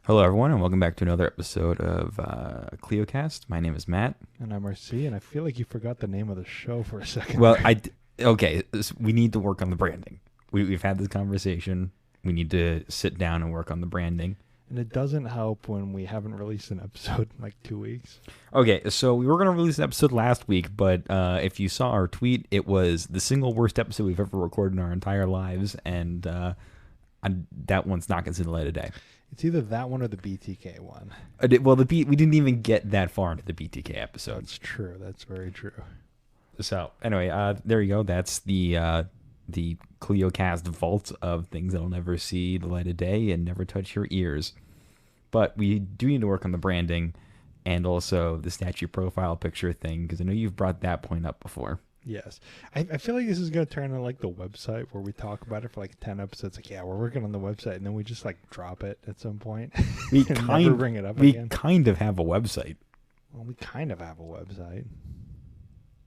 Hello, everyone, and welcome back to another episode of CleoCast. My name is Matt. And I'm RC, and I feel like you forgot the name of the show for a second. Well, okay, we need to work on the branding. We've had this conversation. We need to sit down and work on the branding. And it doesn't help when we haven't released an episode in like 2 weeks. Okay, so we were going to release an episode last week, but if you saw our tweet, it was the single worst episode we've ever recorded in our entire lives, and that one's not considered light of day. It's either that one or the BTK one. Well, we didn't even get that far into the BTK episode. That's true. That's very true. So anyway, there you go. That's the CleoCast vault of things that'll never see the light of day and never touch your ears. But we do need to work on the branding and also the statue profile picture thing, because I know you've brought that point up before. Yes. I feel like this is going to turn into like the website where we talk about it for like 10 episodes. Like, yeah, we're working on the website. And then we just like drop it at some point. We and never bring it up again. Kind of have a website. Well, we kind of have a website.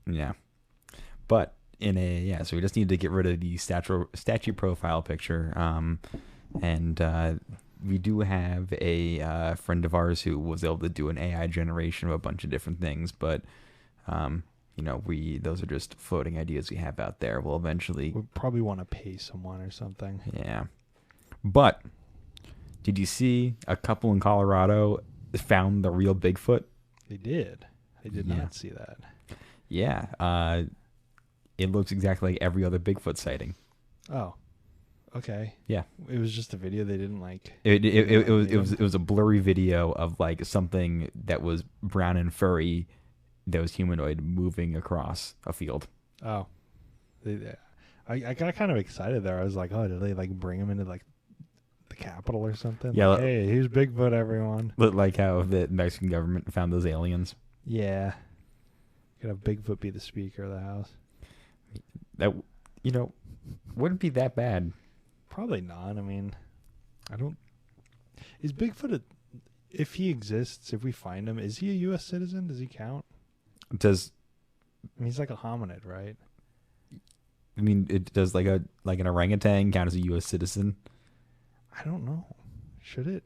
Yeah. But so we just need to get rid of the statue profile picture. And we do have a friend of ours who was able to do an AI generation of a bunch of different things, but those are just floating ideas we have out there. We'll eventually... We probably want to pay someone or something. Yeah. But did you see a couple in Colorado found the real Bigfoot? They did. I did not see that. Yeah. It looks exactly like every other Bigfoot sighting. Oh. Okay. Yeah. It was just a video they didn't like. It was a blurry video of like something that was brown and furry that was humanoid moving across a field. Oh. I got kind of excited there. I was like, oh, did they like bring him into like the Capitol or something? Yeah. Like, hey, here's Bigfoot, everyone. Looked like how the Mexican government found those aliens. Yeah. Could have Bigfoot be the Speaker of the House. That, wouldn't be that bad. Probably not. I mean, is Bigfoot if he exists, if we find him, is he a U.S. citizen? Does he count? I mean, he's like a hominid, right? I mean, it does like an orangutan count as a U.S. citizen? I don't know. Should it?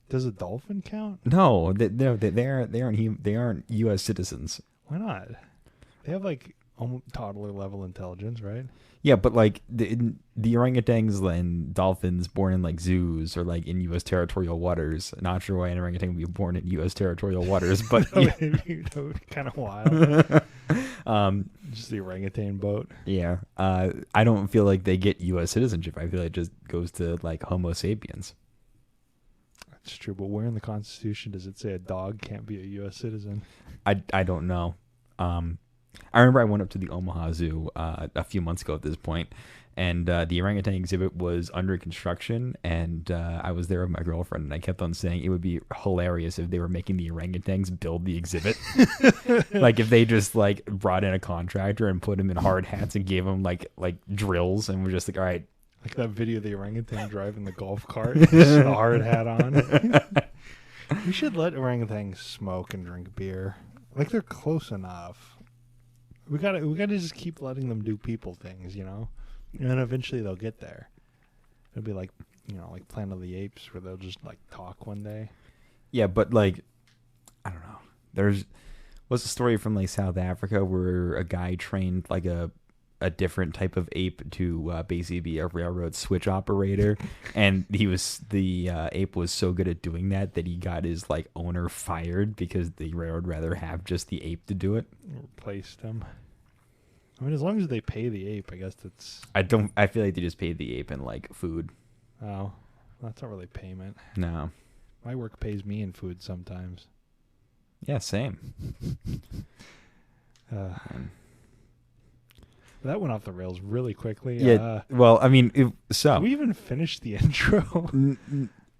Does a dolphin count? No, they aren't U.S. citizens. Why not? They have like toddler level intelligence, right? Yeah, but like the orangutans and dolphins born in like zoos or like in U.S. territorial waters. Not sure why an orangutan would be born in U.S. territorial waters, but kind of wild. Just the orangutan boat. Yeah, I don't feel like they get U.S. citizenship. I feel like it just goes to like Homo sapiens. That's true, but where in the Constitution does it say a dog can't be a U.S. citizen? I don't know. I remember I went up to the Omaha Zoo a few months ago at this point, and the orangutan exhibit was under construction, and I was there with my girlfriend, and I kept on saying it would be hilarious if they were making the orangutans build the exhibit. Like if they just like brought in a contractor and put him in hard hats and gave him like drills, and we're just like, all right. Like that video of the orangutan driving the golf cart with the hard hat on. We should let orangutans smoke and drink beer. Like they're close enough. We gotta just keep letting them do people things, and then eventually they'll get there. It'll be like like Planet of the Apes, where they'll just like talk one day. Yeah, but like I don't know. What's the story from like South Africa where a guy trained like a different type of ape to basically be a railroad switch operator, and the ape was so good at doing that he got his like owner fired because the railroad rather have just the ape to do it. Replaced him. I mean, as long as they pay the ape, I guess that's. I feel like they just paid the ape in like food. Oh, that's not really payment. No. My work pays me in food sometimes. Yeah, same. That went off the rails really quickly. Yeah. Well, I mean, did we even finish the intro?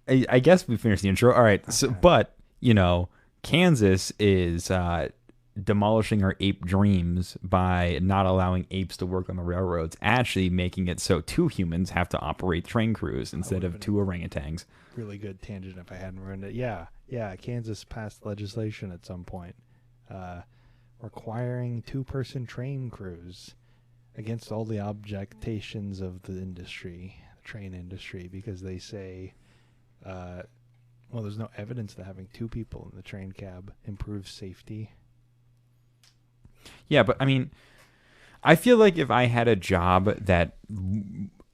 I guess we finished the intro. All right. Okay. So, but Kansas is demolishing our ape dreams by not allowing apes to work on the railroads, actually making it so 2 humans have to operate train crews instead of 2 orangutans. Really good tangent if I hadn't ruined it. Yeah. Kansas passed legislation at some point requiring 2-person train crews against all the objections of the industry, the train industry, because they say Well, there's no evidence that having two people in the train cab improves safety. Yeah, but I mean, I feel like if I had a job that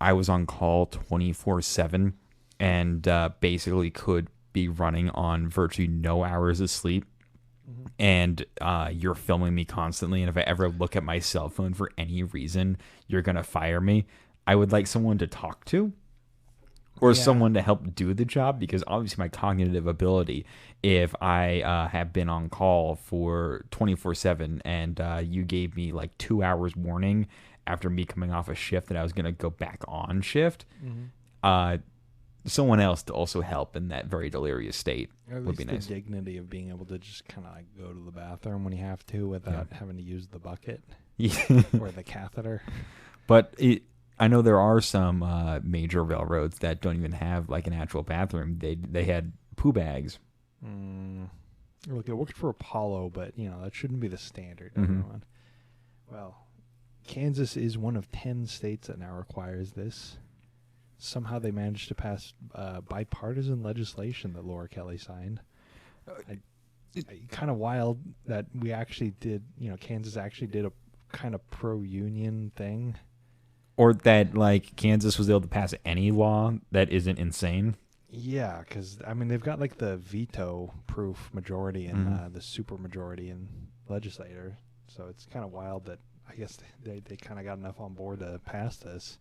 I was on call 24/7 and basically could be running on virtually no hours of sleep, and you're filming me constantly, and if I ever look at my cell phone for any reason, you're going to fire me, I would like someone to talk to or someone to help do the job, because obviously my cognitive ability, if I have been on call for 24/7 and you gave me like 2 hours warning after me coming off a shift that I was going to go back on shift, someone else to also help in that very delirious state would be nice. The dignity of being able to just kind of like go to the bathroom when you have to without having to use the bucket or the catheter. But I know there are some major railroads that don't even have like an actual bathroom. They had poo bags. Look, it worked for Apollo, but that shouldn't be the standard. Everyone. Well, Kansas is one of 10 states that now requires this. Somehow they managed to pass bipartisan legislation that Laura Kelly signed. Kind of wild that we actually did, Kansas actually did a kind of pro-union thing. Or that, like, Kansas was able to pass any law that isn't insane. Yeah, because, I mean, they've got, like, the veto-proof majority and the supermajority in legislature. So it's kind of wild that I guess they kind of got enough on board to pass this.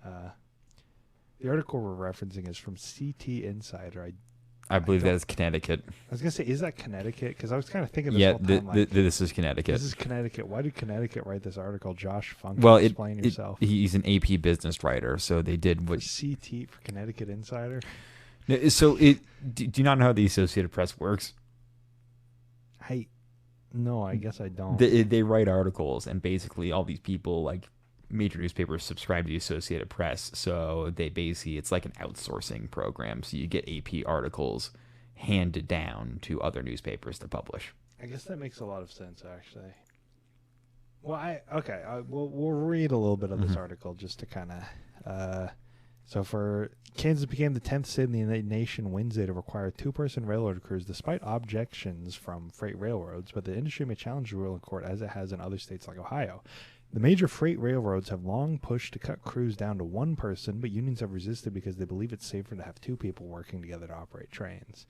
The article we're referencing is from CT Insider. I believe that is Connecticut. I was going to say, is that Connecticut? Because I was kind of thinking this whole time, this is Connecticut. This is Connecticut. Why did Connecticut write this article? Josh Funk, explain yourself. He's an AP business writer, so they did what... CT for Connecticut Insider? So do you not know how the Associated Press works? No, I guess I don't. They write articles, and basically all these people, like major newspapers, subscribe to the Associated Press. So they basically, it's like an outsourcing program. So you get AP articles handed down to other newspapers to publish. I guess that makes a lot of sense, actually. Well, we'll read a little bit of this article just to kind of... So Kansas became the 10th state in the nation Wednesday to require two-person railroad crews despite objections from freight railroads, but the industry may challenge the rule in court as it has in other states like Ohio. The major freight railroads have long pushed to cut crews down to one person, but unions have resisted because they believe it's safer to have two people working together to operate trains.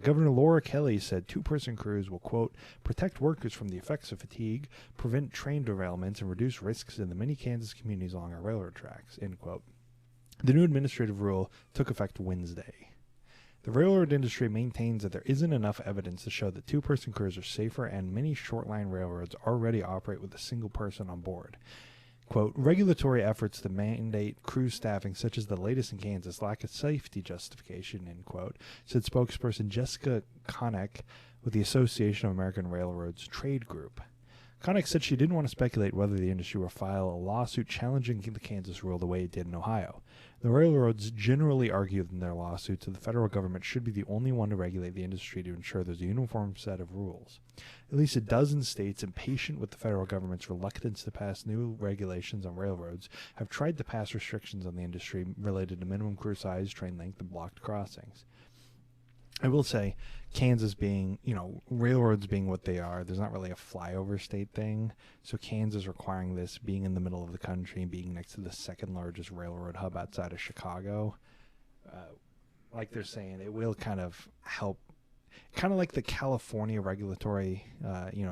Governor Laura Kelly said two-person crews will, quote, protect workers from the effects of fatigue, prevent train derailments, and reduce risks in the many Kansas communities along our railroad tracks, end quote. The new administrative rule took effect Wednesday. The railroad industry maintains that there isn't enough evidence to show that two-person crews are safer, and many short-line railroads already operate with a single person on board. Quote, regulatory efforts to mandate crew staffing, such as the latest in Kansas, lack a safety justification, end quote, said spokesperson Jessica Connick with the Association of American Railroads Trade Group. Connick said she didn't want to speculate whether the industry will file a lawsuit challenging the Kansas rule the way it did in Ohio. The railroads generally argue in their lawsuits that the federal government should be the only one to regulate the industry to ensure there's a uniform set of rules. At least a dozen states, impatient with the federal government's reluctance to pass new regulations on railroads, have tried to pass restrictions on the industry related to minimum crew size, train length, and blocked crossings. I will say, Kansas being, railroads being what they are, there's not really a flyover state thing. So Kansas requiring this, being in the middle of the country and being next to the second largest railroad hub outside of Chicago, like they're saying, it will kind of help, kind of like the California regulatory,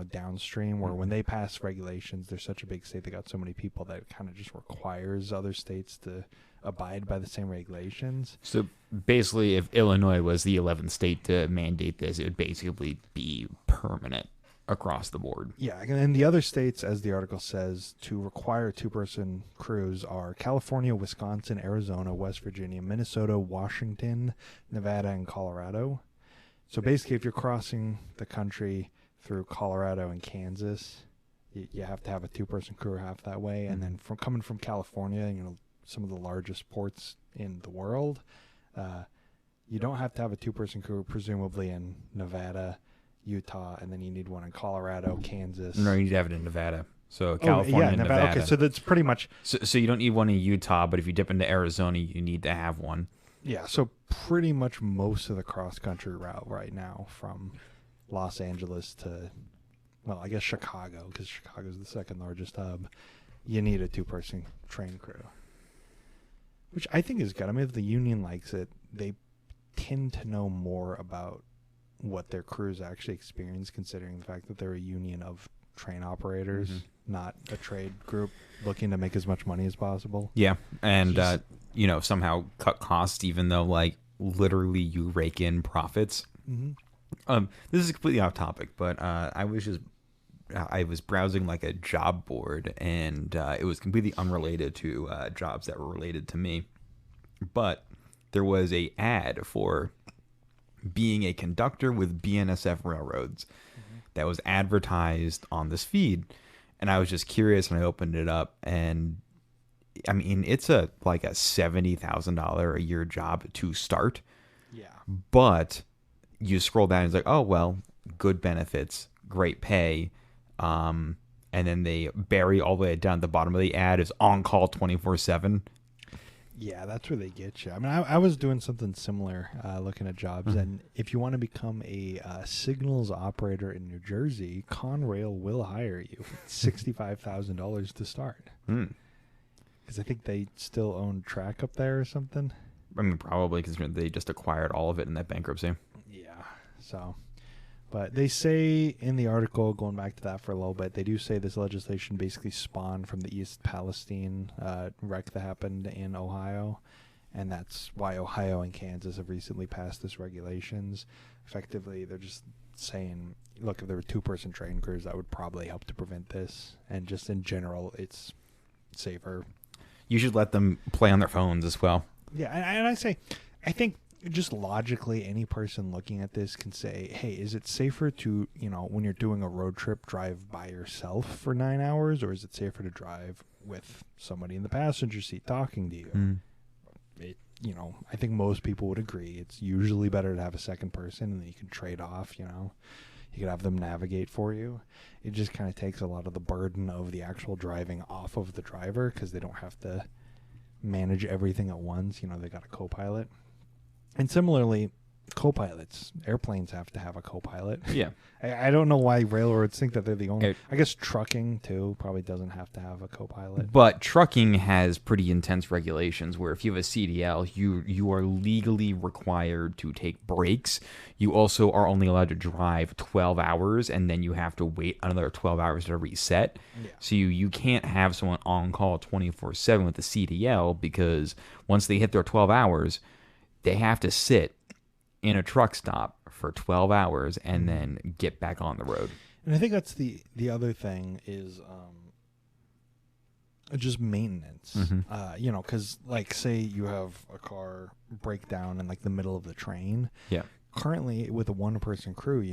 downstream, where when they pass regulations, they're such a big state, they got so many people that it kind of just requires other states to abide by the same regulations. So basically, if Illinois was the 11th state to mandate this, it would basically be permanent across the board. Yeah, and the other states, as the article says, to require two-person crews are California, Wisconsin, Arizona, West Virginia, Minnesota, Washington, Nevada, and Colorado. So basically, if you're crossing the country through Colorado and Kansas, you have to have a two-person crew half that way. And then coming from California, some of the largest ports in the world, you don't have to have a two-person crew, presumably in Nevada, Utah, and then you need one in Colorado, Kansas. No, you need to have it in Nevada. So California and Nevada. Okay, so that's pretty much... So you don't need one in Utah, but if you dip into Arizona, you need to have one. Yeah, so pretty much most of the cross country route right now from Los Angeles to, well, I guess Chicago, because Chicago's the second largest hub, you need a 2-person train crew, which I think is good. I mean, if the union likes it, they tend to know more about what their crews actually experience, considering the fact that they're a union of train operators, not a trade group looking to make as much money as possible. Yeah, and somehow cut costs, even though like literally you rake in profits. This is completely off topic, but I was browsing like a job board, and it was completely unrelated to jobs that were related to me. But there was a ad for being a conductor with BNSF Railroads that was advertised on this feed, and I was just curious, and I opened it up, and I mean it's a $70,000 a year job to start. Yeah. But you scroll down and it's like, oh well, good benefits, great pay, and then they bury all the way down at the bottom of the ad is on call 24/7. Yeah, that's where they get you. I mean, I was doing something similar, looking at jobs, and if you want to become a signals operator in New Jersey, Conrail will hire you. $65,000 to start. Because I think they still own track up there or something. I mean, probably because they just acquired all of it in that bankruptcy. Yeah. So, but they say in the article, going back to that for a little bit, they do say this legislation basically spawned from the East Palestine wreck that happened in Ohio. And that's why Ohio and Kansas have recently passed this regulations. Effectively, they're just saying, look, if there were 2-person train crews, that would probably help to prevent this. And just in general, it's safer. You should let them play on their phones as well. Yeah, and I say, I think just logically, any person looking at this can say, hey, is it safer to, when you're doing a road trip, drive by yourself for 9 hours, or is it safer to drive with somebody in the passenger seat talking to you? I think most people would agree it's usually better to have a second person, and then you can trade off, you could have them navigate for you. It just kind of takes a lot of the burden of the actual driving off of the driver, because they don't have to manage everything at once. They got a co-pilot. And similarly, co-pilots, airplanes have to have a co-pilot. Yeah. I don't know why railroads think that they're the only. I guess trucking, too, probably doesn't have to have a co-pilot. But trucking has pretty intense regulations where if you have a CDL, you are legally required to take breaks. You also are only allowed to drive 12 hours, and then you have to wait another 12 hours to reset. Yeah. So you can't have someone on call 24/7 with the CDL, because once they hit their 12 hours, they have to sit in a truck stop for 12 hours and then get back on the road. And I think that's the other thing is just maintenance. Because say you have a car break down in the middle of the train. Yeah. Currently, with a 1-person crew,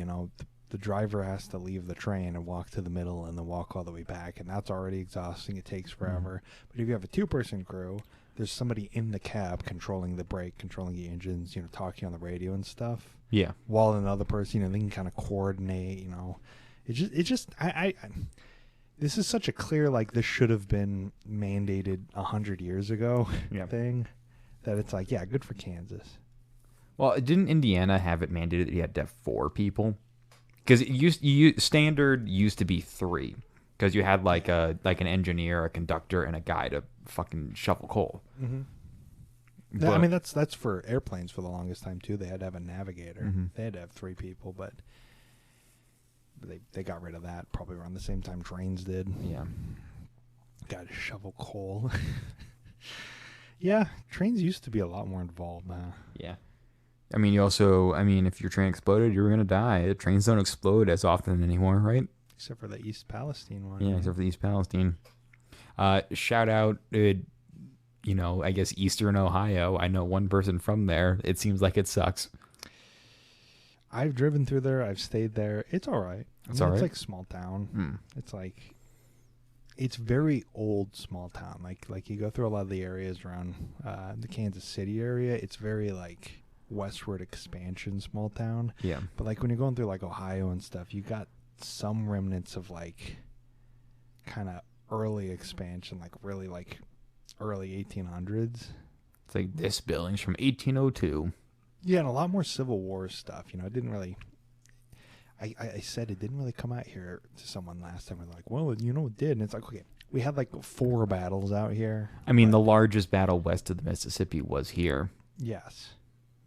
the driver has to leave the train and walk to the middle and then walk all the way back, and that's already exhausting. It takes forever. But if you have a 2-person crew, there's somebody in the cab controlling the brake, controlling the engines, talking on the radio and stuff. Yeah. While another person, they can kind of coordinate, this is such a clear, this should have been mandated 100 years ago thing, that it's good for Kansas. Well, didn't Indiana have it mandated that you had to have 4 people? Because standard used to be 3. Because you had an engineer, a conductor, and a guy to fucking shovel coal. I mean, that's for airplanes for the longest time too. They had to have a navigator. They had to have 3 people, but they got rid of that probably around the same time trains did. Yeah, got to shovel coal. Yeah, trains used to be a lot more involved now. Yeah. I mean, if your train exploded, you were going to die. Trains don't explode as often anymore, right? Except for the East Palestine one. Yeah, except for the East Palestine. Shout out, I guess Eastern Ohio. I know one person from there. It seems like it sucks. I've driven through there. I've stayed there. It's all right. It's all right. It's small town. It's very old small town. Like you go through a lot of the areas around the Kansas City area. It's very westward expansion small town. Yeah. But when you're going through Ohio and stuff, you got some remnants of kind of early expansion, really early 1800s. It's like this building's from 1802. Yeah, and a lot more Civil War stuff. It didn't really. I said it didn't really come out here to someone last time. We're like, well, it did. And it's like, okay, we had like 4 battles out here. I mean, the largest battle west of the Mississippi was here. Yes.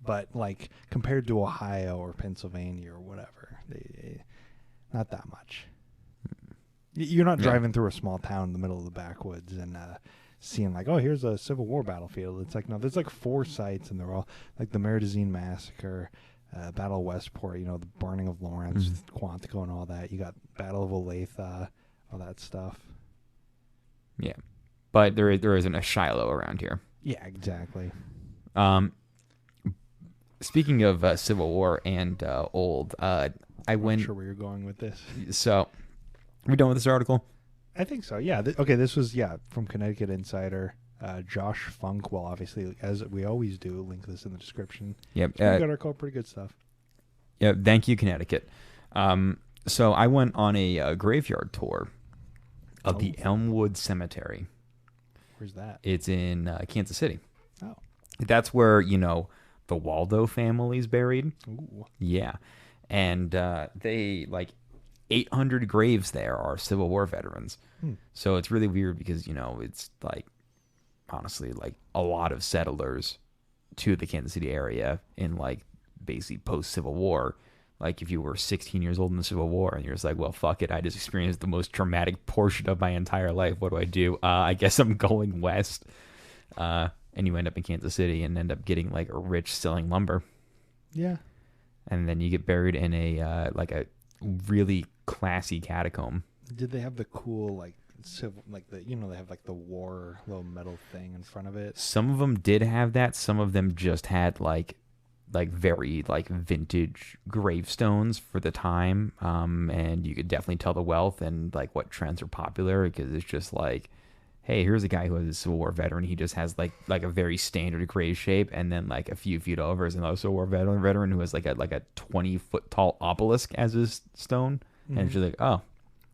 But like compared to Ohio or Pennsylvania or whatever, not that much. You're not driving through a small town in the middle of the backwoods and seeing like, oh, here's a Civil War battlefield. It's like, no, there's like 4 sites and they're all like the Meridazine Massacre, Battle of Westport, the burning of Lawrence, Quantico and all that. You got Battle of Olathe, all that stuff. Yeah. But there isn't a Shiloh around here. Yeah, exactly. Speaking of Civil War and old, I went. I'm sure where you're going with this. So, are we done with this article? I think so. Yeah. Okay. This was from Connecticut Insider. Josh Funk. Well, obviously, as we always do, link this in the description. Yep. We got our call. Pretty good stuff. Yeah. Thank you, Connecticut. So I went on a graveyard tour of the Elmwood Cemetery. Where's that? It's in Kansas City. Oh. That's where the Waldo family's buried. Ooh. Yeah, and they 800 graves there are Civil War veterans. So it's really weird because it's honestly a lot of settlers to the Kansas City area in basically post Civil War. Like if you were 16 years old in the Civil War and you're just like, well, fuck it, I just experienced the most traumatic portion of my entire life. What do? I guess I'm going west. And you end up in Kansas City and end up getting a rich selling lumber. Yeah. And then you get buried in a really classy catacomb. Did they have the cool civil they have the war little metal thing in front of it? Some of them did have that. Some of them just had very vintage gravestones for the time. And you could definitely tell the wealth and what trends are popular because it's just hey, here's a guy who is a Civil War veteran. He just has a very standard grave shape, and then a few feet over is another Civil War veteran who has a 20-foot tall obelisk as his stone. And it's just oh,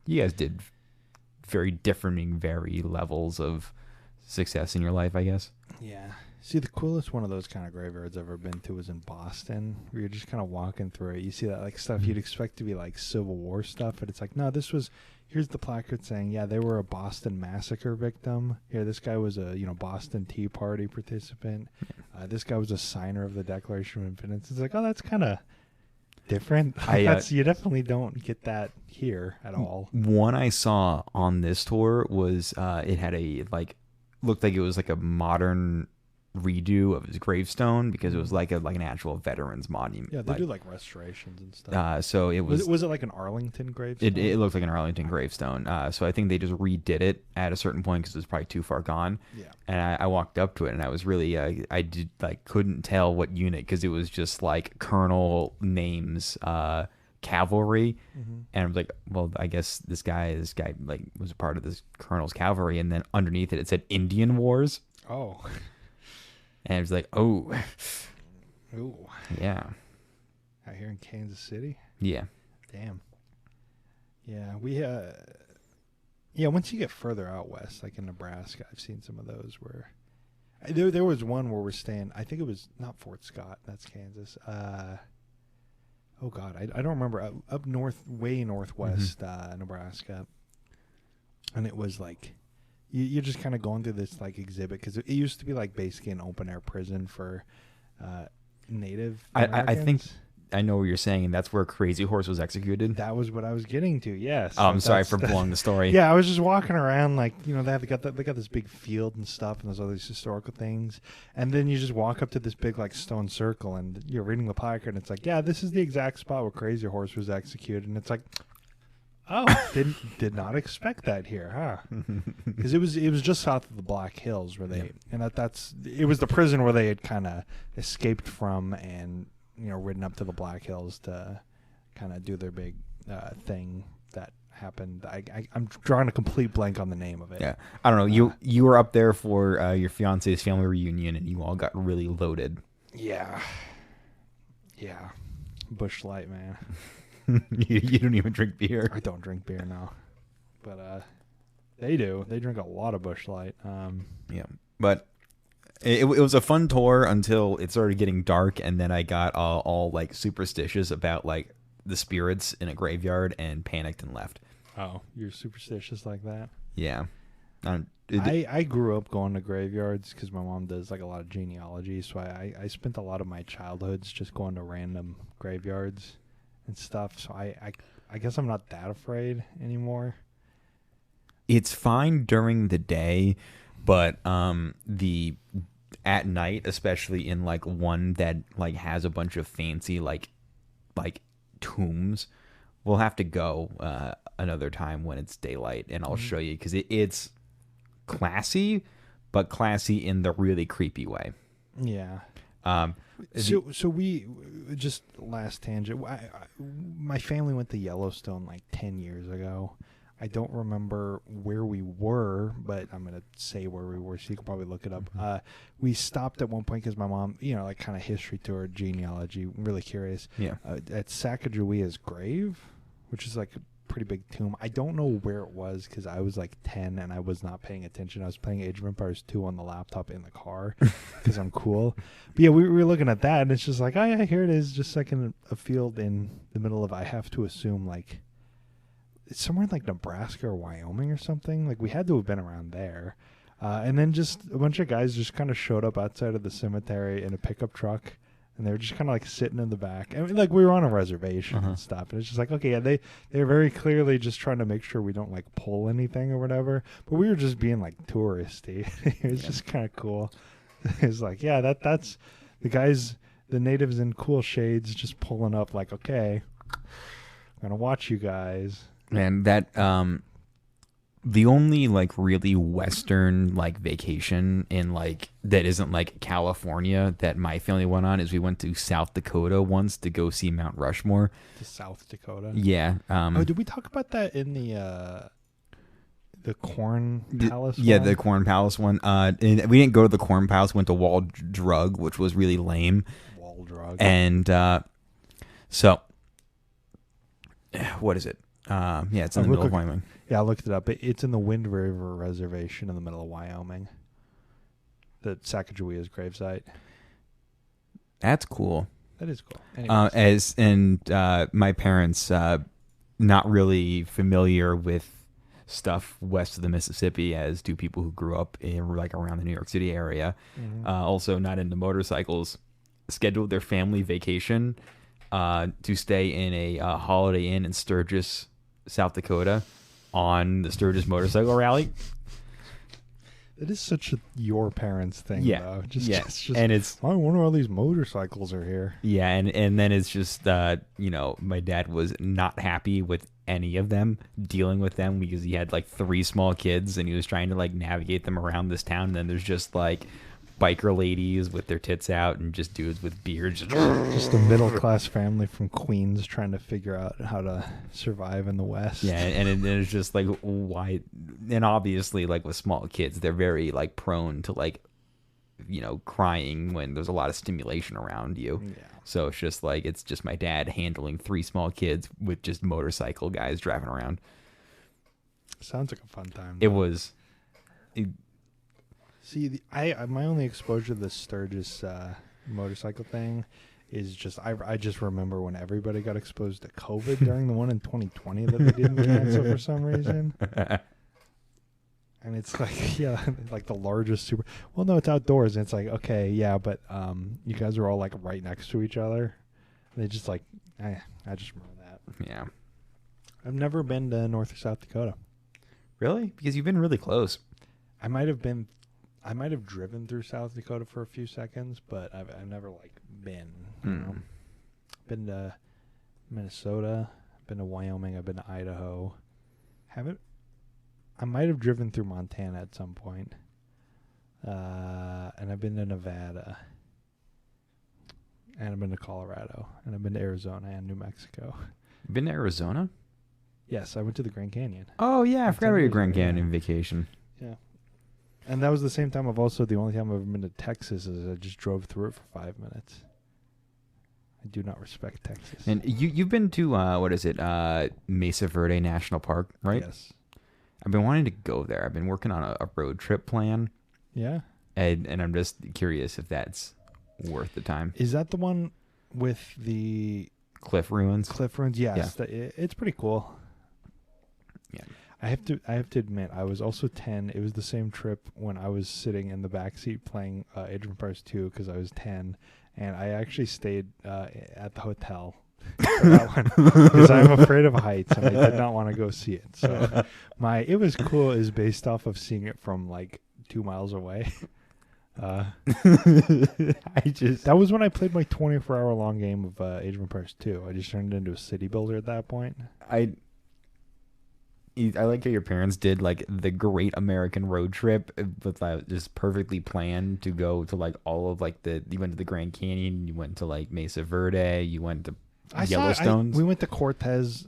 you guys did very differing levels of success in your life, I guess. Yeah. See, the coolest one of those kind of graveyards I've ever been to was in Boston, where you're just kind of walking through it. You see that stuff you'd expect to be Civil War stuff, but it's no, this was. Here's the placard saying, yeah, they were a Boston Massacre victim. Here, this guy was a Boston Tea Party participant. This guy was a signer of the Declaration of Independence. It's oh, that's kind of different. You definitely don't get that here at all. One I saw on this tour was it had looked like it was a modern redo of his gravestone because it was an actual veterans monument. Yeah, they do restorations and stuff. So it was it an Arlington gravestone? It looked like an Arlington gravestone. So I think they just redid it at a certain point because it was probably too far gone. Yeah. And I walked up to it and I was really I did couldn't tell what unit because it was just colonel names, cavalry, and I was like, well, I guess this guy was a part of this colonel's cavalry, and then underneath it said Indian Wars. Oh. And I was like, oh. Ooh. Yeah. Out here in Kansas City? Yeah. Damn. Yeah, we once you get further out west, in Nebraska, I've seen some of those where there was one where we're staying, I think it was not Fort Scott, that's Kansas. Oh God, I don't remember, up north, way northwest Nebraska. And it was you're just kind of going through this exhibit because it used to be basically an open air prison for Native Americans. I think I know what you're saying, and that's where Crazy Horse was executed. That was what I was getting to. Yes. Oh, I'm sorry for blowing the story. Yeah, I was just walking around they got this big field and stuff, and there's all these historical things, and then you just walk up to this big stone circle, and you're reading the placard, and it's yeah, this is the exact spot where Crazy Horse was executed, and it's oh, did not expect that here, huh? Because it was just south of the Black Hills where they and it was the prison where they had kind of escaped from and ridden up to the Black Hills to kind of do their big thing that happened. I'm drawing a complete blank on the name of it. Yeah, I don't know. You were up there for your fiance's family reunion, and you all got really loaded. Yeah. Busch Light, man. You don't even drink beer. I don't drink beer now, but they do. They drink a lot of Busch Light. Yeah, but It was a fun tour until it started getting dark, and then I got all like superstitious about like the spirits in a graveyard and panicked and left. Oh, you're superstitious like that? Yeah. I grew up going to graveyards because my mom does like a lot of genealogy, so I spent a lot of my childhoods just going to random graveyards and stuff. So I guess I'm not that afraid anymore. It's fine during the day, but the at night, especially in like one that like has a bunch of fancy like tombs, we'll have to go another time when it's daylight, and I'll show you because it's classy, but classy in the really creepy way. Yeah. So we just last tangent. My family went to Yellowstone like 10 years ago. I don't remember where we were, but I'm gonna say where we were, so you can probably look it up. We stopped at one point because my mom, like kind of history tour, genealogy, really curious. Yeah. At Sacagawea's grave, which is like a pretty big tomb. I don't know where it was because I was like 10 and I was not paying attention. I was playing Age of Empires 2 on the laptop in the car because I'm cool. But yeah, we were looking at that, and it's just like, oh yeah, here it is, just like in a field in the middle of, I have to assume, like, it's somewhere in like Nebraska or Wyoming or something. Like, we had to have been around there. And then just a bunch of guys just kind of showed up outside of the cemetery in a pickup truck, and they were just kind of like sitting in the back. I mean, like, we were on a reservation and stuff, and it's just like, okay, yeah, they're very clearly just trying to make sure we don't like pull anything or whatever. But we were just being like touristy. It was just kind of cool. It's like, yeah, that's the guys, the natives in cool shades, just pulling up like, okay, I'm gonna watch you guys. Man, that the only like really Western like vacation in like that isn't like California that my family went on is we went to South Dakota once to go see Mount Rushmore. To South Dakota. Yeah. Did we talk about that in the Corn Palace? Yeah, one? the Corn Palace one. And we didn't go to the Corn Palace. Went to Wall Drug, which was really lame. Wall Drug. And so, what is it? Yeah, it's in the middle of Wyoming. Yeah, I looked it up. It's in the Wind River Reservation in the middle of Wyoming. The Sacagawea's gravesite. That's cool. That is cool. Anyways. My parents not really familiar with stuff west of the Mississippi, as do people who grew up in like around the New York City area. Also not into motorcycles. Scheduled their family vacation to stay in a Holiday Inn in Sturgis, South Dakota, on the Sturgis Motorcycle Rally. It is such a your parents thing, though. Just, and it's, I wonder all these motorcycles are here. Yeah, and then it's just my dad was not happy with any of them, dealing with them, because he had like 3 small kids and he was trying to like navigate them around this town, and then there's just like biker ladies with their tits out and just dudes with beards. Just a middle-class family from Queens trying to figure out how to survive in the West. Yeah, and it's just like, why? And obviously, like with small kids, they're very like prone to like, crying when there's a lot of stimulation around you. Yeah. So it's just like, it's just my dad handling 3 small kids with just motorcycle guys driving around. Sounds like a fun time. It was. See, my only exposure to the Sturgis motorcycle thing is just I just remember when everybody got exposed to COVID during the one in 2020 that they didn't cancel for some reason. And it's like, yeah, like the largest super. Well, no, it's outdoors, and it's like, okay, yeah, but you guys are all like right next to each other. And they just like, I just remember that. Yeah. I've never been to North or South Dakota. Really? Because you've been really close. I might have driven through South Dakota for a few seconds, but I've never like been. You know? Been to Minnesota, been to Wyoming, I've been to Idaho. I might have driven through Montana at some point. And I've been to Nevada. And I've been to Colorado. And I've been to Arizona and New Mexico. You've been to Arizona? Yes, I went to the Grand Canyon. Oh, yeah. I forgot about your Grand Canyon vacation. Yeah. And that was the same time the only time I've ever been to Texas is I just drove through it for 5 minutes. I do not respect Texas. And you've been to, Mesa Verde National Park, right? Yes. I've been wanting to go there. I've been working on a road trip plan. Yeah? and I'm just curious if that's worth the time. Is that the one with the Cliff ruins. cliff ruins? Yes, it's pretty cool. Yeah. I have to admit, I was also 10. It was the same trip when I was sitting in the back seat playing Age of Empires 2 because I was 10, and I actually stayed at the hotel for that one because I'm afraid of heights and I did not want to go see it. So it was cool is based off of seeing it from like 2 miles away. That was when I played my 24-hour long game of Age of Empires 2. I just turned it into a city builder at that point. I like how your parents did like the great American road trip with just perfectly planned to go to like all of like you went to the Grand Canyon, you went to like Mesa Verde, you went to Yellowstone. We went to Cortez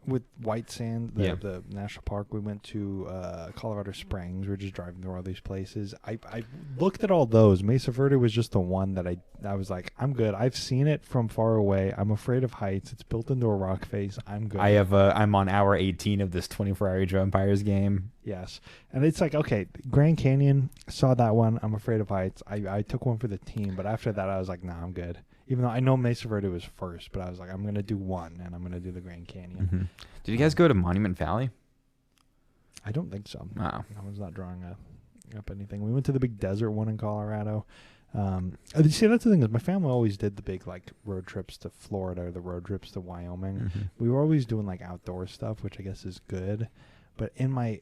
with White Sand, the national park. We went to Colorado Springs. We were just driving through all these places. I looked at all those. Mesa Verde was just the one that I was like, I'm good. I've seen it from far away. I'm afraid of heights. It's built into a rock face. I'm good. I'm on hour 18 of this 24-hour Age of Empires game. Yes. And it's like, okay, Grand Canyon, saw that one. I'm afraid of heights. I took one for the team, but after that I was like, nah, I'm good. Even though I know Mesa Verde was first, but I was like, I'm going to do one, and I'm going to do the Grand Canyon. Mm-hmm. Did you guys go to Monument Valley? I don't think so. Oh. I was not drawing up anything. We went to the big desert one in Colorado. See, that's the thing is my family always did the big like road trips to Florida or the road trips to Wyoming. Mm-hmm. We were always doing like outdoor stuff, which I guess is good. But in my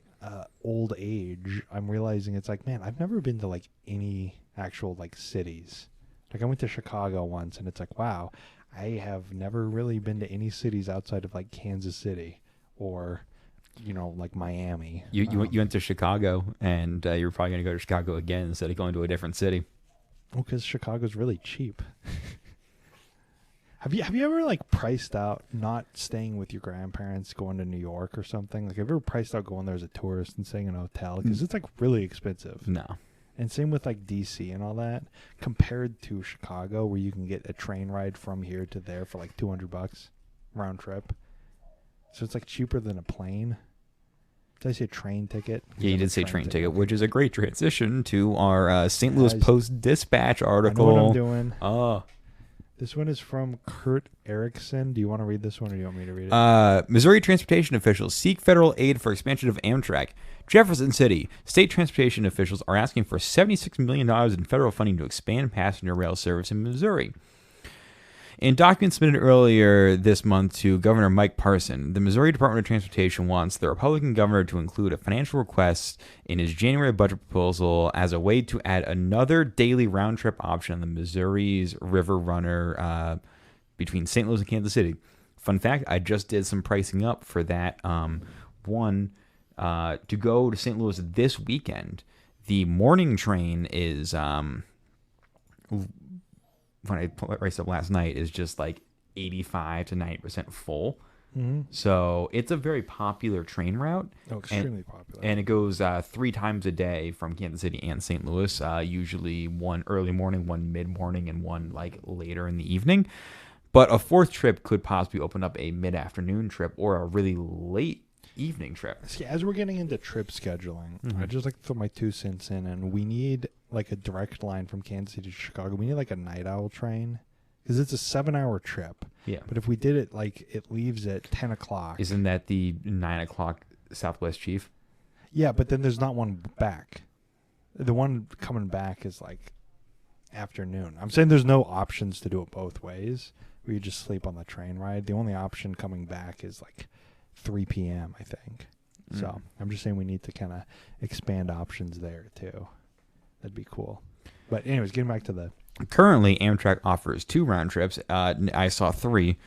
old age, I'm realizing it's like, man, I've never been to like any actual like cities. Like I went to Chicago once, and it's like, wow, I have never really been to any cities outside of like Kansas City or, like Miami. You went to Chicago, and you're probably going to go to Chicago again instead of going to a different city. Well, because Chicago's really cheap. Have you ever like priced out not staying with your grandparents, going to New York or something? Like, have you ever priced out going there as a tourist and staying in a hotel? Because it's like really expensive. No. And same with like DC and all that, compared to Chicago, where you can get a train ride from here to there for like $200 round trip. So it's like cheaper than a plane. Did I say train ticket? Yeah, you did say train ticket, which is a great transition to our St. Louis Post-Dispatch article. I know what I'm doing. Oh. This one is from Kurt Erickson. Do you want to read this one, or do you want me to read it? Missouri transportation officials seek federal aid for expansion of Amtrak. Jefferson City state transportation officials are asking for $76 million in federal funding to expand passenger rail service in Missouri. In documents submitted earlier this month to Governor Mike Parson, the Missouri Department of Transportation wants the Republican governor to include a financial request in his January budget proposal as a way to add another daily round-trip option on the Missouri's River Runner between St. Louis and Kansas City. Fun fact, I just did some pricing up for that one to go to St. Louis this weekend. The morning train is... when I priced up last night, is just like 85 to 90% full. Mm-hmm. So it's a very popular train route. Oh, extremely popular. And it goes 3 times a day from Kansas City and St. Louis, usually one early morning, one mid-morning, and one like later in the evening. But a fourth trip could possibly open up a mid-afternoon trip or a really late evening trip. See, as we're getting into trip scheduling, I just like to throw my 2 cents in, and we need like a direct line from Kansas City to Chicago. We need like a night owl train because it's a 7-hour trip. Yeah. But if we did it like it leaves at 10 o'clock. Isn't that the 9 o'clock Southwest Chief? Yeah, but then there's not one back. The one coming back is like afternoon. I'm saying there's no options to do it both ways where you just sleep on the train ride. The only option coming back is like 3 p.m., I think. So I'm just saying we need to kind of expand options there too. That'd be cool. But anyways, getting back to the... Currently, Amtrak offers 2 round trips. I saw 3.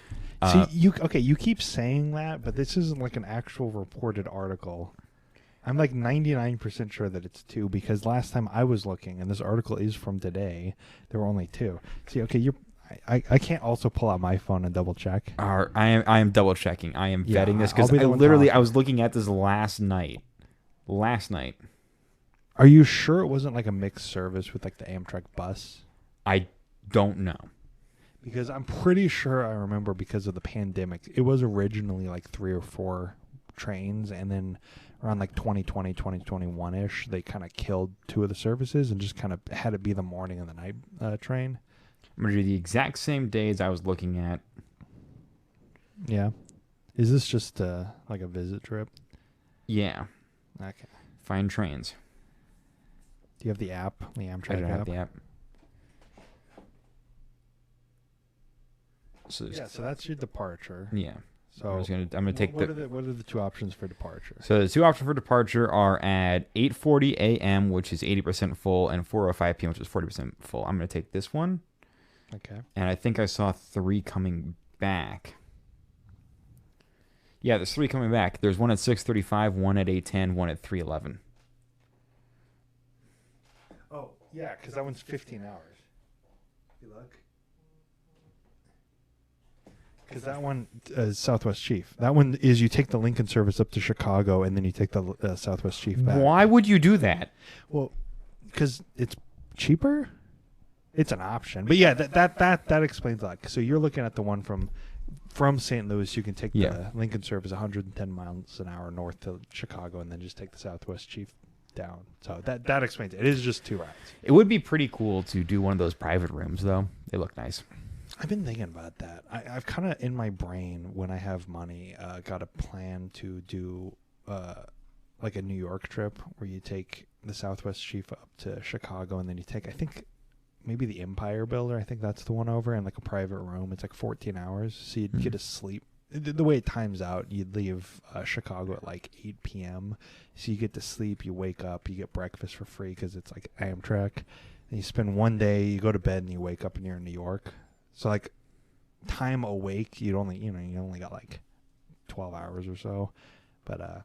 See, you keep saying that, but this isn't like an actual reported article. I'm like 99% sure that it's 2 because last time I was looking, and this article is from today, there were only 2. See, okay, I can't also pull out my phone and double check. I am double checking. I am vetting this because I was looking at this last night. Are you sure it wasn't like a mixed service with like the Amtrak bus? I don't know. Because I'm pretty sure I remember because of the pandemic, it was originally like 3 or 4 trains, and then around like 2020, 2021-ish, they kind of killed two of the services and just kind of had it be the morning and the night train. I'm going to do the exact same days I was looking at. Yeah. Is this just like a visit trip? Yeah. Okay. Find trains. Do you have the app, the Amtrak I don't have app? the app. So that's your departure. yeah. So I'm gonna take what are the two options for departure? So the two options for departure are at 8:40 a.m., which is 80% full, and 4:05 p.m., which is 40% full. I'm gonna take this one. Okay. And I think I saw 3 coming back. Yeah, there's 3 coming back. There's one at 6:35, one at 8:10, one at 3:11. Oh, yeah, because that one's 15 hours. You look. Because that one is Southwest Chief. That one is you take the Lincoln service up to Chicago, and then you take the Southwest Chief back. Why would you do that? Well, because it's cheaper. It's an option, but yeah, that explains a lot. So you're looking at the one from St. Louis. You can take the Lincoln service 110 miles an hour north to Chicago, and then just take the Southwest Chief down. So that explains it. It is just 2 routes. It would be pretty cool to do one of those private rooms, though. They look nice. I've been thinking about that. I've kind of in my brain, when I have money, got a plan to do like a New York trip where you take the Southwest Chief up to Chicago, and then you take, I think, maybe the Empire Builder. I think that's the one over, and like a private room. It's like 14 hours, so you'd get to sleep. The way it times out, you'd leave Chicago at like 8 p.m. So you get to sleep, you wake up, you get breakfast for free because it's like Amtrak. And you spend one day, you go to bed, and you wake up and you're in New York. So like time awake, you only got like 12 hours or so, but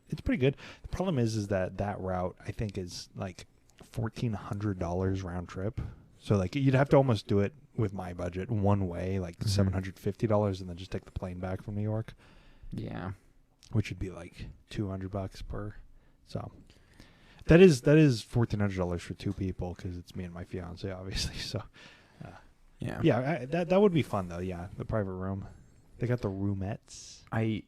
it's pretty good. The problem is that route I think is like $1,400 round trip. So like you'd have to almost do it with my budget one way, like $750, and then just take the plane back from New York. Yeah, which would be like $200 per. So that is $1,400 for 2 people because it's me and my fiance, obviously. So. Yeah, that would be fun though. Yeah, the private room. They got the roomettes. The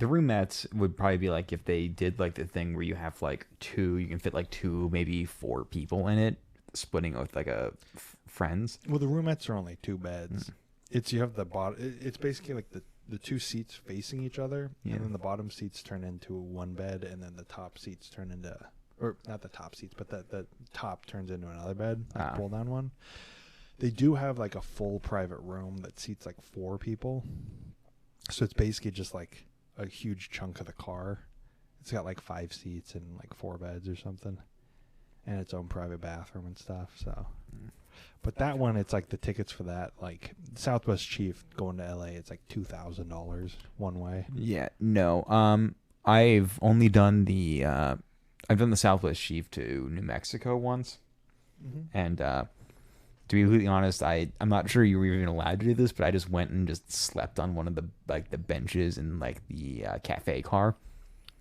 roomettes would probably be like if they did like the thing where you have like 2, you can fit like 2, maybe 4 people in it, splitting with like a friends. Well, the roomettes are only 2 beds. It's you have the bottom. It's basically like the 2 seats facing each other, and then the bottom seats turn into 1 bed, and then the top seats turn into, or not the top seats, but the top turns into another bed, like pull down one. They do have like a full private room that seats like 4 people. So it's basically just like a huge chunk of the car. It's got like 5 seats and like 4 beds or something. And its own private bathroom and stuff. So, but that one, it's like the tickets for that, like Southwest Chief going to LA, it's like $2,000 one way. Yeah, no. I've only done the Southwest Chief to New Mexico once. And to be completely honest, I'm not sure you were even allowed to do this, but I just went and just slept on one of the benches in like the cafe car.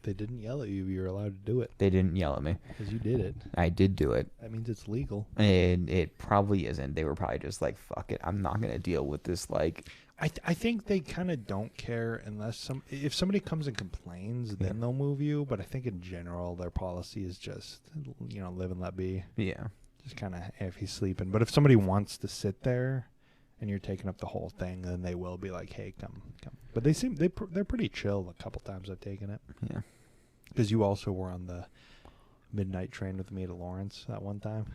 They didn't yell at you. You were allowed to do it. They didn't yell at me because you did it. I did do it. That means it's legal. And it probably isn't. They were probably just like, "Fuck it, I'm not gonna deal with this." Like, I think they kind of don't care unless if somebody comes and complains, then they'll move you. But I think in general, their policy is just live and let be. Yeah. Just kind of if he's sleeping. But if somebody wants to sit there and you're taking up the whole thing, then they will be like, hey, come. But they're pretty chill a couple times I've taken it. Yeah. Because you also were on the midnight train with me to Lawrence that one time.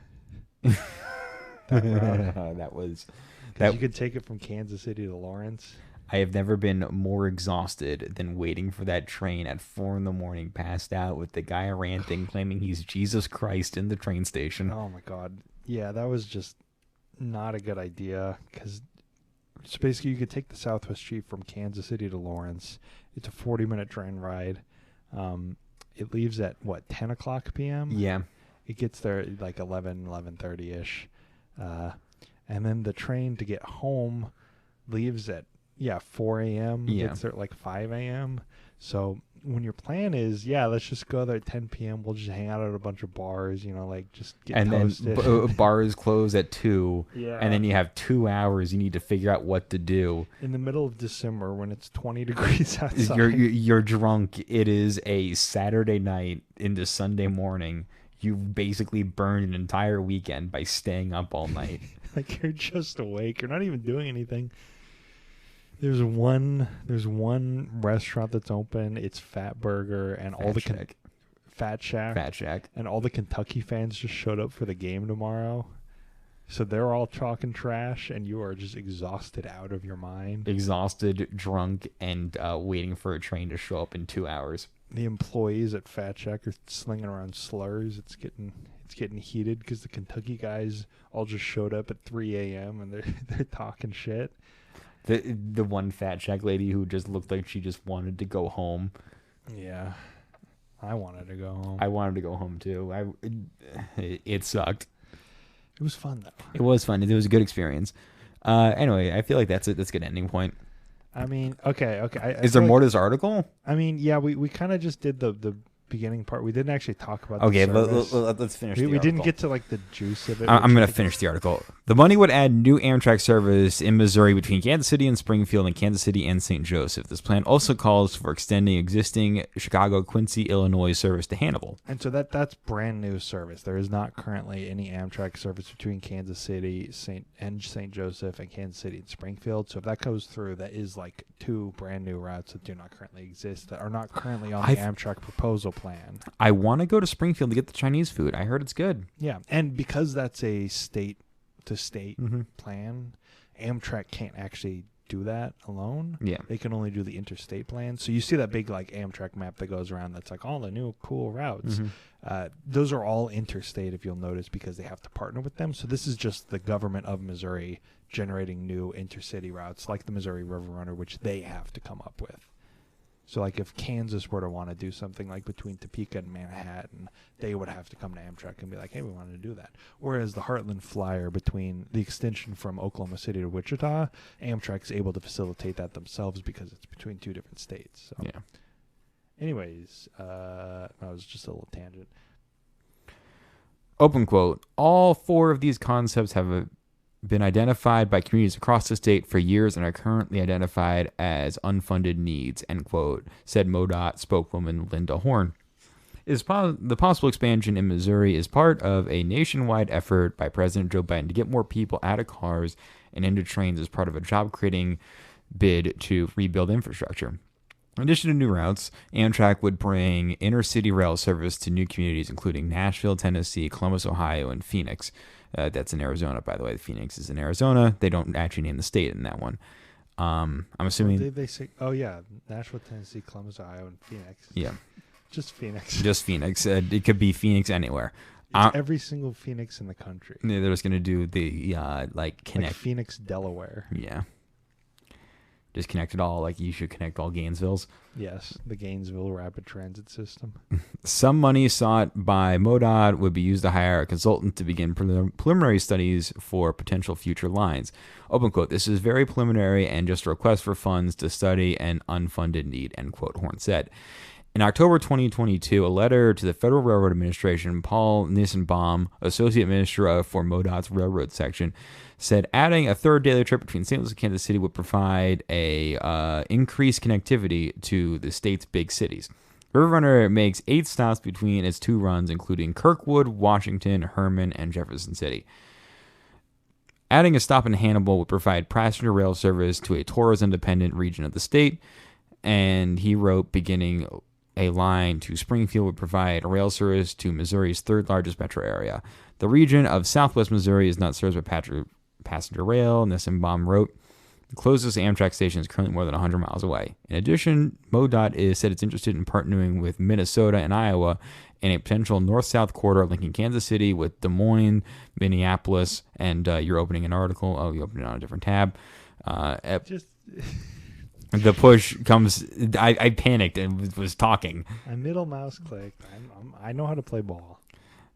That was... You could take it from Kansas City to Lawrence. I have never been more exhausted than waiting for that train at 4 a.m, passed out with the guy ranting, claiming he's Jesus Christ in the train station. Oh my God. Yeah, that was just not a good idea because basically you could take the Southwest Chief from Kansas City to Lawrence. It's a 40-minute train ride. It leaves at 10 o'clock p.m.? Yeah. It gets there like 11:30ish. And then the train to get home leaves at 4 a.m. Yeah. Gets there at like 5 a.m. So when your plan is, yeah, let's just go there at 10 p.m. We'll just hang out at a bunch of bars, like just get And toasted. then bars close at 2, Yeah. and then you have 2 hours you need to figure out what to do. In the middle of December when it's 20 degrees outside. You're drunk. It is a Saturday night into Sunday morning. You basically burned an entire weekend by staying up all night. Like you're just awake. You're not even doing anything. There's one restaurant that's open. It's Fat Burger and all the Fat Shack. Fat Shack. And all the Kentucky fans just showed up for the game tomorrow. So they're all talking trash and you are just exhausted out of your mind. Exhausted, drunk, and waiting for a train to show up in 2 hours. The employees at Fat Shack are slinging around slurs. It's getting heated because the Kentucky guys all just showed up at 3 a.m. and they're talking shit. The one Fat Shack lady who just looked like she just wanted to go home. Yeah, I wanted to go home. I wanted to go home too. It sucked. It was fun though. It was fun. It was a good experience. Anyway, I feel like that's it. That's a good ending point. I mean, okay. Is there more to this article? I mean, yeah, we kind of just did the beginning part. We didn't actually talk about okay, the service. let's finish the We article. didn't get to like the juice of it. I'm going to finish the article. The money would add new Amtrak service in Missouri between Kansas City and Springfield and Kansas City and St. Joseph. This plan also calls for extending existing Chicago-Quincy, Illinois service to Hannibal. And so that's brand new service. There is not currently any Amtrak service between Kansas City, St. Joseph, and Kansas City and Springfield. So if that goes through, that is like 2 brand new routes that do not currently exist, that are not currently on the Amtrak proposal plan. I want to go to Springfield to get the Chinese food. I heard it's good. Yeah, and because that's a state-to-state plan, Amtrak can't actually do that alone. Yeah. They can only do the interstate plan. So you see that big like Amtrak map that goes around that's like all the new cool routes. Those are all interstate, if you'll notice, because they have to partner with them. So this is just the government of Missouri generating new intercity routes like the Missouri River Runner, which they have to come up with. So, like, if Kansas were to want to do something like between Topeka and Manhattan, they would have to come to Amtrak and be like, hey, we want to do that. Whereas the Heartland Flyer between the extension from Oklahoma City to Wichita, Amtrak is able to facilitate that themselves because it's between 2 different states. So. Yeah. Anyways, that was just a little tangent. Open quote, all 4 of these concepts have been identified by communities across the state for years and are currently identified as unfunded needs, end quote, said MoDOT spokeswoman Linda Horn. The possible expansion in Missouri is part of a nationwide effort by President Joe Biden to get more people out of cars and into trains as part of a job-creating bid to rebuild infrastructure. In addition to new routes, Amtrak would bring inter-city rail service to new communities, including Nashville, Tennessee, Columbus, Ohio, and Phoenix. That's in Arizona, by the way. Phoenix is in Arizona. They don't actually name the state in that one. I'm assuming... Did they say... Oh, yeah. Nashville, Tennessee, Columbus, Ohio, and Phoenix. Yeah. Just Phoenix. Just Phoenix. It could be Phoenix anywhere. It's every single Phoenix in the country. They're just going to do the, connect... Like Phoenix, Delaware. Yeah. Just connect it all like you should connect all Gainesvilles. Yes, the Gainesville Rapid Transit System. Some money sought by MoDOT would be used to hire a consultant to begin preliminary studies for potential future lines. Open quote, this is very preliminary and just a request for funds to study an unfunded need, end quote, Horn said. In October 2022, a letter to the Federal Railroad Administration, Paul Nissenbaum, Associate Minister for MoDOT's Railroad Section, said adding a 3rd daily trip between St. Louis and Kansas City would provide a increased connectivity to the state's big cities. River Runner makes 8 stops between its 2 runs, including Kirkwood, Washington, Herman, and Jefferson City. Adding a stop in Hannibal would provide passenger rail service to a tourism-dependent region of the state, and he wrote beginning a line to Springfield would provide rail service to Missouri's 3rd largest metro area. The region of southwest Missouri is not served by passenger rail, Nissenbaum wrote. The closest Amtrak station is currently more than 100 miles away. In addition, MoDOT said it's interested in partnering with Minnesota and Iowa in a potential north-south corridor linking Kansas City with Des Moines, Minneapolis, and you're opening an article. Oh, you opened it on a different tab. The push comes... I panicked and was talking. I middle mouse clicked. I know how to play ball.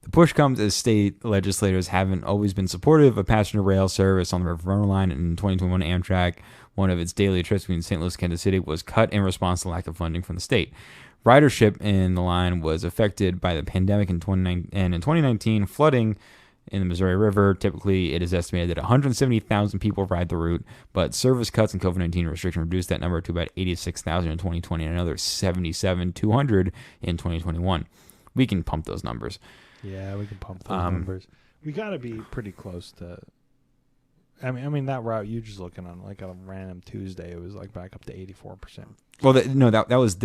The push comes as state legislators haven't always been supportive of passenger rail service on the River Runner line. In 2021, Amtrak, one of its daily trips between St. Louis and Kansas City, was cut in response to lack of funding from the state. Ridership in the line was affected by the pandemic in 2019, flooding in the Missouri River. Typically, it is estimated that 170,000 people ride the route, but service cuts and COVID-19 restriction reduced that number to about 86,000 in 2020 and another 77,200 in 2021. We can pump those numbers. Yeah, we can pump those numbers. We got to be pretty close to. I mean that route you just looking on like a random Tuesday, it was like back up to 84%. Well, that was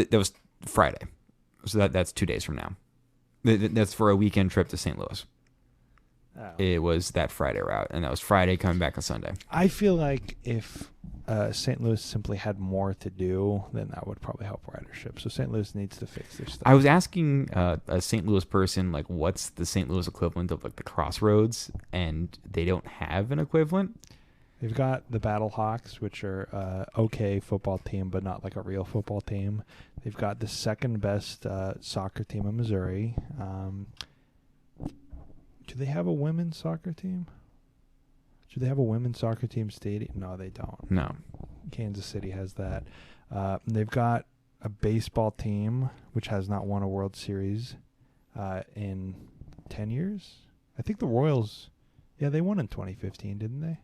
Friday, so that's 2 days from now. That's for a weekend trip to St. Louis. Oh. It was that Friday route, and that was Friday coming back on Sunday. I feel like if St. Louis simply had more to do, then that would probably help ridership. So St. Louis needs to fix their stuff. I was asking a St. Louis person, like, what's the St. Louis equivalent of, like, the Crossroads, and they don't have an equivalent. They've got the Battlehawks, which are okay football team, but not like a real football team. They've got the second best soccer team in Missouri. Do they have a women's soccer team? Do they have a women's soccer team stadium? No, they don't. No. Kansas City has that. They've got a baseball team, which has not won a World Series in 10 years. I think the Royals, they won in 2015, didn't they?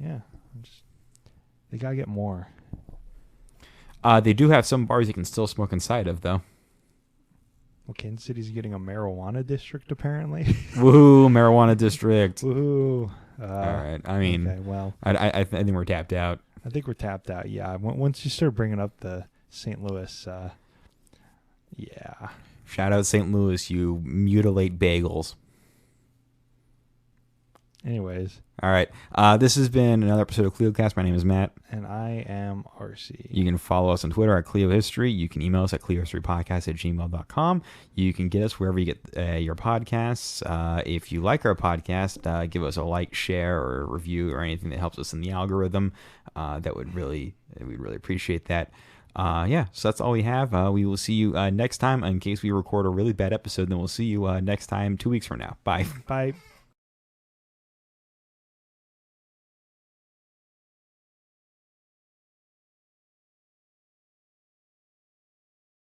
Yeah. They got to get more. They do have some bars you can still smoke inside of, though. Well, Kansas City's getting a marijuana district, apparently. Woohoo, marijuana district. Woohoo. All right. I mean, okay, well, I think we're tapped out. I think we're tapped out, yeah. Once you start bringing up the St. Louis, yeah. Shout out St. Louis, you mutilate bagels. Anyways. All right. This has been another episode of CleoCast. My name is Matt. And I am RC. You can follow us on Twitter at Cleo History. You can email us at cleohistorypodcast@gmail.com. You can get us wherever you get your podcasts. If you like our podcast, give us a like, share, or review, or anything that helps us in the algorithm. We'd really appreciate that. So that's all we have. We will see you next time. In case we record a really bad episode, then we'll see you next time 2 weeks from now. Bye. Bye.